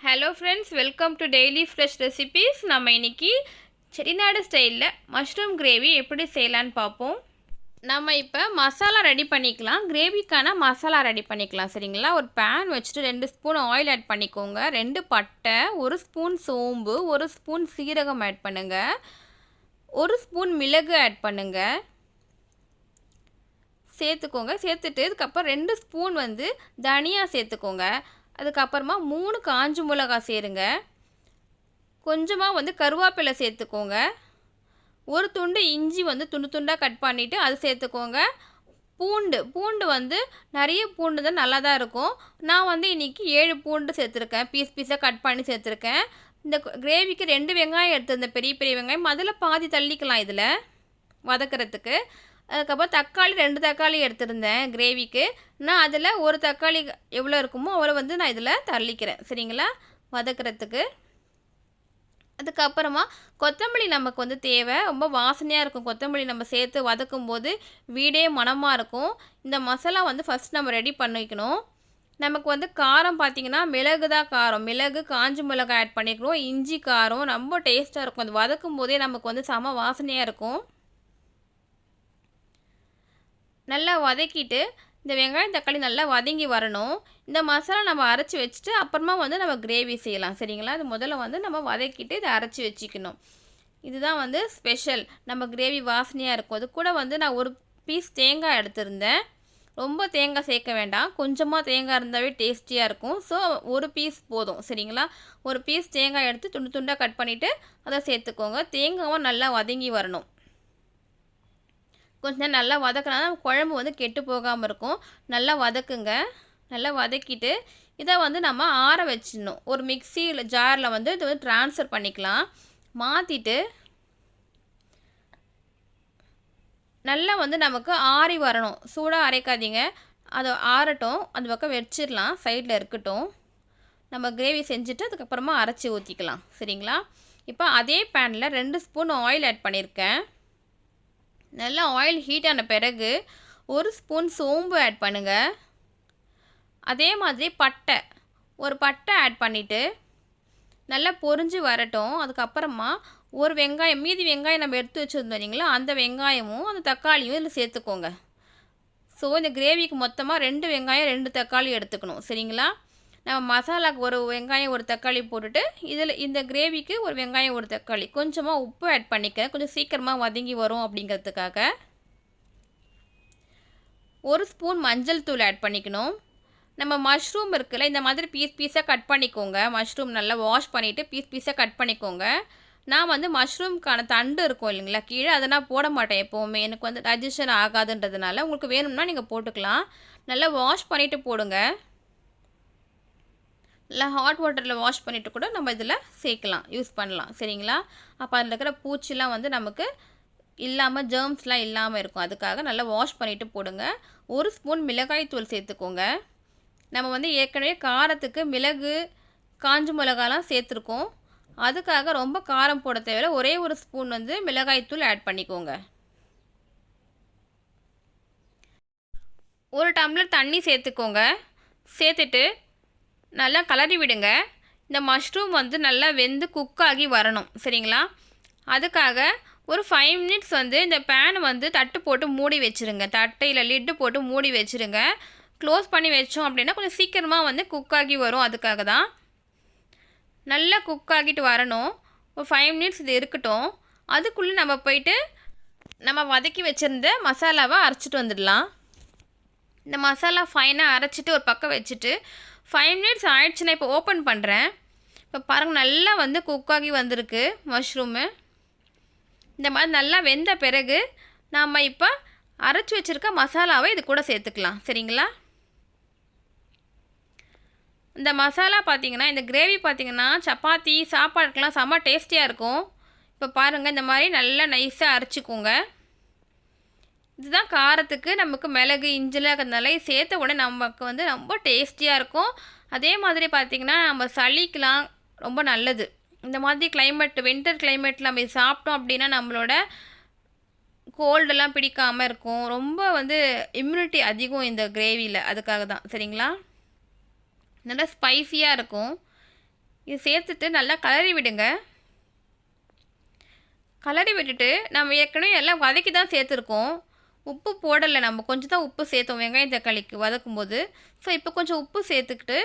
Hello friends, welcome to Daily Fresh Recipes. நம்ம இன்னைக்கு செட்டிநாடு ஸ்டைலில் மஷ்ரூம் கிரேவி எப்படி செய்யலான்னு பார்ப்போம். நம்ம இப்போ மசாலா ரெடி பண்ணிக்கலாம். கிரேவிக்கான மசாலா ரெடி பண்ணிக்கலாம். சரிங்களா? ஒரு பேன் வச்சுட்டு 2 ஸ்பூன் ஆயில் ஆட் பண்ணிக்கோங்க. 2 பட்டை, 1 ஸ்பூன் சோம்பு, 1 ஸ்பூன் சீரகம் ஆட் பண்ணுங்கள். 1 ஸ்பூன் மிளகு ஆட் பண்ணுங்கள். சேர்த்துக்கோங்க. சேர்த்துட்டு இதுக்கப்புறம் 2 ஸ்பூன் தனியா சேர்த்துக்கோங்க. அதுக்கப்புறமா 3 காஞ்ச மிளகாய் சேருங்க. கொஞ்சமாக கருவேப்பிலை சேர்த்துக்கோங்க. ஒரு துண்டு இஞ்சி துண்டு துண்டாக கட் பண்ணிவிட்டு அது சேர்த்துக்கோங்க. பூண்டு நிறைய பூண்டு தான் நல்லா தான் இருக்கும். நான் இன்றைக்கி 7 பூண்டு சேர்த்துருக்கேன். பீஸாக கட் பண்ணி சேர்த்துருக்கேன். இந்த கிரேவிக்கு 2 வெங்காயம் எடுத்துருந்தேன், பெரிய பெரிய வெங்காயம். அதில் பாதி தள்ளிக்கலாம் இதில் வதக்கிறதுக்கு. அதுக்கப்புறம் தக்காளி 2 தக்காளி எடுத்துருந்தேன் கிரேவிக்கு. நான் அதில் ஒரு தக்காளி எவ்வளோ இருக்குமோ அவ்வளோ நான் இதில் தள்ளிக்கிறேன். சரிங்களா? வதக்கிறதுக்கு. அதுக்கப்புறமா கொத்தமல்லி நமக்கு தேவை. ரொம்ப வாசனையாக இருக்கும் கொத்தமல்லி நம்ம சேர்த்து வதக்கும் போது, வீடே மணமாக இருக்கும். இந்த மசாலா ஃபஸ்ட் நம்ம ரெடி பண்ணிக்கணும். நமக்கு காரம் பார்த்திங்கன்னா மிளகு தான் காரம். மிளகு, காஞ்ச மிளகாய் ஆட் பண்ணிக்கிறோம். இஞ்சி காரம் ரொம்ப டேஸ்ட்டாக இருக்கும். அது வதக்கும் போதே நமக்கு செம வாசனையாக இருக்கும். நல்லா வதக்கிட்டு இந்த வெங்காயம் தக்காளி நல்லா வதங்கி வரணும். இந்த மசாலா நம்ம அரைச்சி வச்சுட்டு அப்புறமா நம்ம கிரேவி செய்யலாம். சரிங்களா? இது முதல்ல நம்ம வதக்கிட்டு இதை அரைச்சி வச்சுக்கணும். இதுதான் ஸ்பெஷல். நம்ம கிரேவி வாசனையாக இருக்கும். அது கூட நான் ஒரு பீஸ் தேங்காய் எடுத்திருந்தேன். ரொம்ப தேங்காய் சேர்க்க வேண்டாம். கொஞ்சமாக தேங்காய் இருந்தாவே டேஸ்டியாக இருக்கும். ஸோ ஒரு பீஸ் போதும். சரிங்களா? ஒரு பீஸ் தேங்காய் எடுத்து துண்டு துண்டாக கட் பண்ணிவிட்டு அதை சேர்த்துக்கோங்க. தேங்காயும் நல்லா வதங்கி வரணும். கொஞ்சம் நல்லா வதக்கினா தான் குழம்பு கெட்டு போகாமல் இருக்கும். நல்லா வதக்குங்க. நல்லா வதக்கிட்டு இதை நம்ம ஆற வச்சிடணும். ஒரு மிக்ஸியில் ஜாரில் இது ட்ரான்ஸ்ஃபர் பண்ணிக்கலாம். மாற்றிட்டு நல்லா நமக்கு ஆறி வரணும். சூடாக அரைக்காதீங்க. அதை ஆறட்டும். அந்த பக்கம் வச்சிடலாம். சைடில் இருக்கட்டும். நம்ம கிரேவி செஞ்சுட்டு அதுக்கப்புறமா அரைச்சி ஊற்றிக்கலாம். சரிங்களா? இப்போ அதே பேனில் 2 ஸ்பூன் ஆயில் ஆட் பண்ணியிருக்கேன். நல்லா ஆயில் ஹீட் ஆன பிறகு 1 ஸ்பூன் சோம்பு ஆட் பண்ணுங்கள். அதே மாதிரி ஒரு பட்டை ஆட் பண்ணிவிட்டு நல்லா பொரிஞ்சு வரட்டும். அதுக்கப்புறமா ஒரு வெங்காயம், மீதி வெங்காயம் நம்ம எடுத்து வச்சுருந்தோம் இல்லைங்களா, அந்த வெங்காயமும் அந்த தக்காளியும் இதில் சேர்த்துக்கோங்க. ஸோ இந்த கிரேவிக்கு மொத்தமாக 2 வெங்காயம் 2 தக்காளி எடுத்துக்கணும். சரிங்களா? நம்ம மசாலாவுக்கு ஒரு வெங்காயம் ஒரு தக்காளி போட்டுட்டு இந்த கிரேவிக்கு ஒரு வெங்காயம் ஒரு தக்காளி, கொஞ்சமாக உப்பு ஆட் பண்ணிக்க. கொஞ்சம் சீக்கிரமாக வதங்கி வரும் அப்படிங்கிறதுக்காக. 1 ஸ்பூன் மஞ்சள் தூள் ஆட் பண்ணிக்கணும். நம்ம மஷ்ரூம் இருக்குல்ல, இந்த மாதிரி பீஸாக கட் பண்ணிக்கோங்க. மஷ்ரூம் நல்லா வாஷ் பண்ணிவிட்டு பீஸாக கட் பண்ணிக்கோங்க. நான் மஷ்ரூம்க்கான தண்டு இருக்கும் இல்லைங்களா கீழே, அதை நான் போட மாட்டேன் எப்போவுமே. எனக்கு டைஜஷன் ஆகாதுன்றதுனால. உங்களுக்கு வேணும்னா நீங்கள் போட்டுக்கலாம். நல்லா வாஷ் பண்ணிவிட்டு போடுங்க. இல்லை ஹாட் வாட்டரில் வாஷ் பண்ணிவிட்டு கூட நம்ம இதில் சேர்க்கலாம், யூஸ் பண்ணலாம். சரிங்களா? அப்போ அதில் இருக்கிற பூச்சிலாம் நமக்கு இல்லாமல், ஜேர்ம்ஸ்லாம் இல்லாமல் இருக்கும். அதுக்காக நல்லா வாஷ் பண்ணிவிட்டு போடுங்க. 1 ஸ்பூன் மிளகாய் தூள் சேர்த்துக்கோங்க. நம்ம ஏற்கனவே காரத்துக்கு மிளகு, காஞ்ச மிளகாலாம் சேர்த்துருக்கோம். அதுக்காக ரொம்ப காரம் போட தேவையில்லை. ஒரே ஒரு ஸ்பூன் மிளகாய் தூள் ஆட் பண்ணிக்கோங்க. 1 டம்ளர் தண்ணி சேர்த்துக்கோங்க. சேர்த்துட்டு நல்லா கலரி விடுங்க. இந்த மஷ்ரூம் நல்லா வெந்து குக்காகி வரணும். சரிங்களா? அதுக்காக ஒரு 5 மினிட்ஸ் இந்த பேன் தட்டு போட்டு மூடி வச்சுருங்க. தட்டையில் லிட்டு போட்டு மூடி வச்சுருங்க. க்ளோஸ் பண்ணி வச்சோம் அப்படின்னா கொஞ்சம் சீக்கிரமாக குக்காகி வரும். அதுக்காக தான். நல்லா குக்காகிட்டு வரணும். ஒரு 5 மினிட்ஸ் இது இருக்கட்டும். அதுக்குள்ளே நம்ம போயிட்டு நம்ம வதக்கி வச்சுருந்த மசாலாவை அரைச்சிட்டு வந்துடலாம். இந்த மசாலா ஃபைனாக அரைச்சிட்டு ஒரு பக்கம் வச்சுட்டு 5 மினிட்ஸ் ஆயிடுச்சுன்னா இப்போ ஓப்பன் பண்ணுறேன். இப்போ பாருங்கள், நல்லா குக்காகி வந்திருக்கு மஷ்ரூமு. இந்த மாதிரி நல்லா வெந்த பிறகு நாம் இப்போ அரைச்சி வச்சுருக்க மசாலாவை இது கூட சேர்த்துக்கலாம். சரிங்களா? இந்த மசாலா பார்த்திங்கன்னா, இந்த கிரேவி பார்த்திங்கன்னா சப்பாத்தி சாப்பாடுக்கெலாம் செம்ம டேஸ்டியாக இருக்கும். இப்போ பாருங்கள், இந்த மாதிரி நல்லா நைஸாக அரைச்சிக்கோங்க. இதுதான் காரத்துக்கு நமக்கு மிளகு இஞ்சிலாம் இருக்கிறதுனால சேர்த்த உடனே நமக்கு ரொம்ப டேஸ்டியாக இருக்கும். அதே மாதிரி பார்த்திங்கன்னா நம்ம சளிக்கெலாம் ரொம்ப நல்லது. இந்த மாதிரி கிளைமேட், வின்டர் கிளைமேட்டில் நம்ம இது சாப்பிட்டோம் அப்படின்னா நம்மளோட கோல்டெல்லாம் பிடிக்காமல் இருக்கும். ரொம்ப இம்யூனிட்டி அதிகம் இந்த கிரேவியில். அதுக்காக தான். சரிங்களா? நல்லா ஸ்பைஸியாக இருக்கும். இது சேர்த்துட்டு நல்லா கலரி விடுங்க. கலரி விட்டுட்டு நம்ம ஏற்கனவே எல்லாம் வதக்கி தான் சேர்த்துருக்கோம். உப்பு போடலை, நம்ம கொஞ்சம் தான் உப்பு சேர்த்தோம் வெங்காயம் தக்காளிக்கு வதக்கும்போது. ஸோ இப்போ கொஞ்சம் உப்பு சேர்த்துக்கிட்டு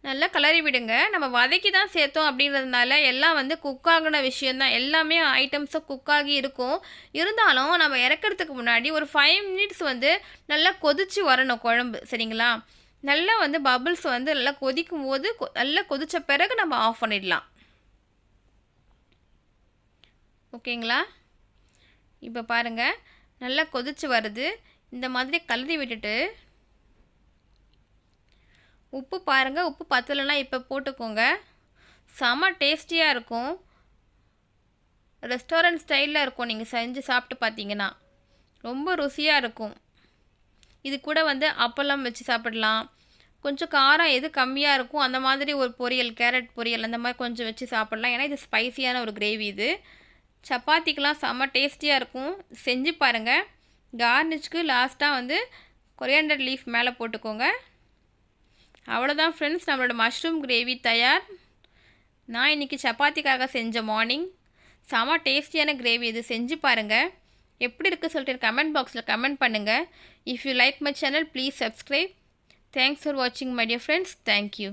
நல்லா கலரி விடுங்க. நம்ம வதக்கி தான் சேர்த்தோம் அப்படின்றதுனால எல்லாம் வந்து குக் ஆகின விஷயந்தான், எல்லாமே ஐட்டம்ஸும் குக் ஆகி இருக்கும். இருந்தாலும் நம்ம இறக்கிறதுக்கு முன்னாடி ஒரு 5 மினிட்ஸ் வந்து நல்லா கொதித்து வரணும் குழம்பு, சரிங்களா? நல்லா வந்து பபிள்ஸ் வந்து நல்லா கொதிக்கும் போது நல்லா கொதித்த பிறகு நம்ம ஆஃப் பண்ணிடலாம். ஓகேங்களா? இப்போ பாருங்கள், நல்லா கொதித்து வருது. இந்த மாதிரி கலரி விட்டுட்டு உப்பு பாருங்கள், உப்பு பத்தலைன்னா இப்போ போட்டுக்கோங்க. செம டேஸ்டியாக இருக்கும். ரெஸ்டாரண்ட் ஸ்டைலில் இருக்கும். நீங்கள் செஞ்சு சாப்பிட்டு பார்த்தீங்கன்னா ரொம்ப ருசியாக இருக்கும். இது கூட வந்து அப்பளம் வச்சு சாப்பிடலாம். கொஞ்சம் காரம் எது கம்மியாக இருக்கும் அந்த மாதிரி ஒரு பொரியல், கேரட் பொரியல் அந்த மாதிரி கொஞ்சம் வச்சு சாப்பிட்லாம். ஏன்னா இது ஸ்பைசியான ஒரு கிரேவி. இது சப்பாத்திக்கெலாம் செம்ம டேஸ்டியாக இருக்கும். செஞ்சு பாருங்கள். கார்னிஷ்க்கு லாஸ்ட்டாக வந்து கொரியாண்டர் லீஃப் மேலே போட்டுக்கோங்க. அவ்வளோதான் ஃப்ரெண்ட்ஸ், நம்மளோட மஷ்ரூம் கிரேவி தயார். நான் இன்றைக்கி சப்பாத்திக்காக செஞ்ச மார்னிங் செம்ம டேஸ்டியான கிரேவி. இது செஞ்சு பாருங்கள். எப்படி இருக்குது சொல்லிட்டு கமெண்ட் பாக்ஸில் கமெண்ட் பண்ணுங்கள். If you like my channel please subscribe. Thanks for வாட்சிங் மை டியர் ஃப்ரெண்ட்ஸ். தேங்க்யூ.